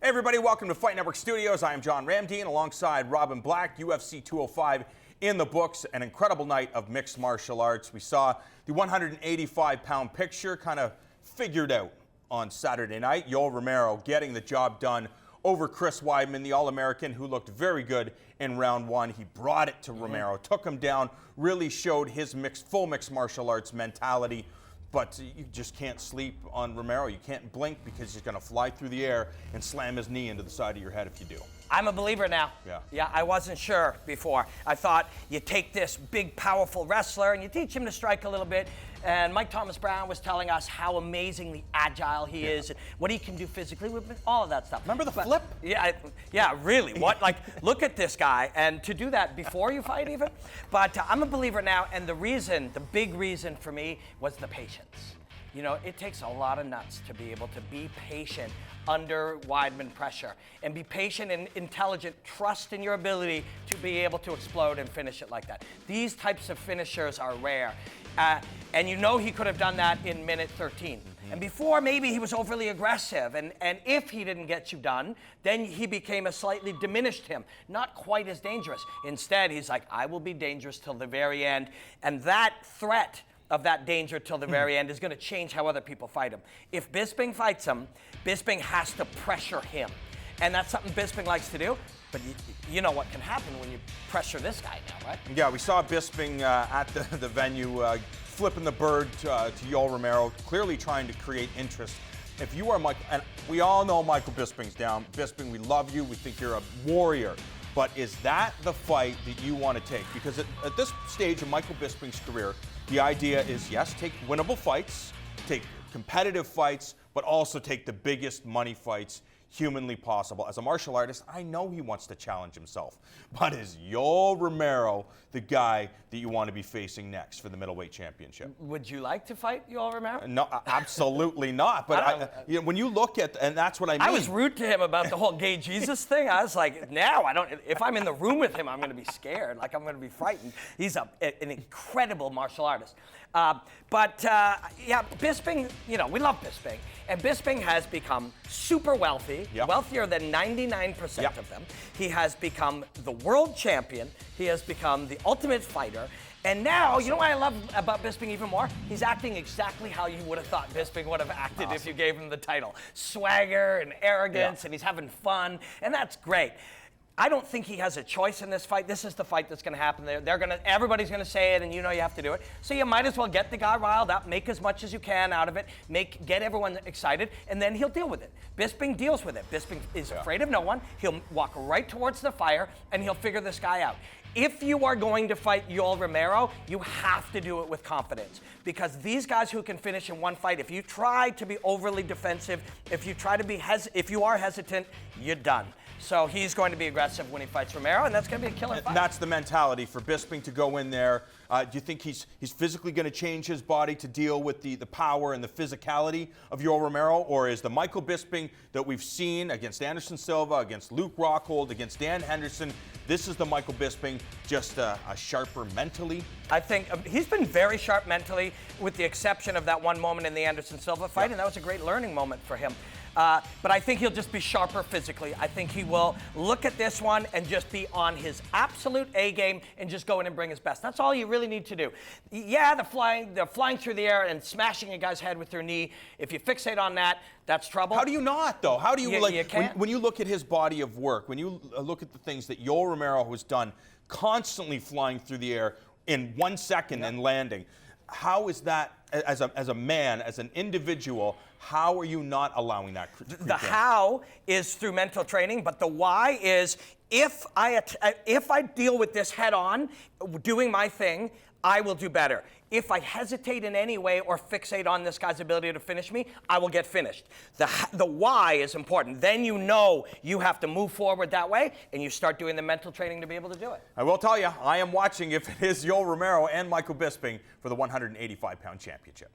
Hey everybody, welcome to Fight Network Studios. I am John Ramdeen alongside Robin Black, UFC 205 in the books. An incredible night of mixed martial arts. We saw the 185-pound picture kind of figured out on Saturday night. Yoel Romero getting the job done over Chris Weidman, the All-American who looked very good in round one. He brought it to Romero, took him down, really showed his full mixed martial arts mentality. But you just can't sleep on Romero. You can't blink because he's going to fly through the air and slam his knee into the side of your head if you do. I'm a believer now. Yeah, I wasn't sure before. I thought you take this big, powerful wrestler and you teach him to strike a little bit. And Mike Thomas Brown was telling us how amazingly agile he is and what he can do physically with all of that stuff. Remember the flip? Yeah, really. What? Like, look at this guy. And to do that before you fight even. But I'm a believer now. And the big reason for me was the patience. You know, it takes a lot of nuts to be able to be patient under Weidman pressure and be patient and intelligent, trust in your ability to be able to explode and finish it like that. These types of finishers are rare. And you know he could have done that in minute 13. And before, maybe he was overly aggressive, and if he didn't get you done, then he became a slightly diminished him, not quite as dangerous. Instead, he's like, I will be dangerous till the very end, and that threat of that danger till the very end is going to change how other people fight him. If Bisping fights him, Bisping has to pressure him. And that's something Bisping likes to do. But you know what can happen when you pressure this guy now, right? Yeah, we saw Bisping at the venue flipping the bird to Yoel Romero, clearly trying to create interest. If you are Mike, and we all know Michael Bisping's down. Bisping, we love you. We think you're a warrior. But is that the fight that you want to take? Because at this stage of Michael Bisping's career, the idea is, yes, take winnable fights, take competitive fights, but also take the biggest money fights humanly possible. As a martial artist, I know he wants to challenge himself. But is Yoel Romero the guy that you want to be facing next for the middleweight championship? Would you like to fight Yoel Romero? No, absolutely not. But you know, when you look at, and that's what I mean. I was rude to him about the whole gay Jesus thing. I was like, now I don't. If I'm in the room with him, I'm going to be scared. Like I'm going to be frightened. He's an incredible martial artist. Yeah, Bisping. You know, we love Bisping, and Bisping has become super wealthy, wealthier than 99% of them. He has become the world champion. He has become the ultimate fighter. And now, you know what I love about Bisping even more? He's acting exactly how you would have thought Bisping would have acted if you gave him the title. Swagger and arrogance, and he's having fun, and that's great. I don't think he has a choice in this fight. This is the fight that's going to happen. Everybody's going to say it, and you know you have to do it. So you might as well get the guy riled up, make as much as you can out of it, get everyone excited, and then he'll deal with it. Bisping deals with it. Bisping is afraid of no one. He'll walk right towards the fire, and he'll figure this guy out. If you are going to fight Yoel Romero, you have to do it with confidence. Because these guys who can finish in one fight, if you try to be overly defensive, if you are hesitant, you're done. So he's going to be aggressive when he fights Romero, and that's going to be a killer fight. And that's the mentality for Bisping to go in there. Do you think he's physically going to change his body to deal with the power and the physicality of Yoel Romero? Or is the Michael Bisping that we've seen against Anderson Silva, against Luke Rockhold, against Dan Henderson, this is the Michael Bisping, just a sharper mentally? I think he's been very sharp mentally, with the exception of that one moment in the Anderson Silva fight, and that was a great learning moment for him. But I think he'll just be sharper physically. I think he will look at this one and just be on his absolute A game and just go in and bring his best. That's all you really need to do. Yeah, they're flying through the air and smashing a guy's head with their knee. If you fixate on that, that's trouble. How do you not, though? How do you, you can't. When you look at his body of work, when you look at the things that Yoel Romero has done, constantly flying through the air in 1 second and landing, how is that, as a man, as an individual, how are you not allowing that? The how is through mental training, but the why is if I deal with this head on, doing my thing, I will do better. If I hesitate in any way or fixate on this guy's ability to finish me, I will get finished. The why is important. Then you know you have to move forward that way, and you start doing the mental training to be able to do it. I will tell you, I am watching if it is Yoel Romero and Michael Bisping for the 185-pound championship.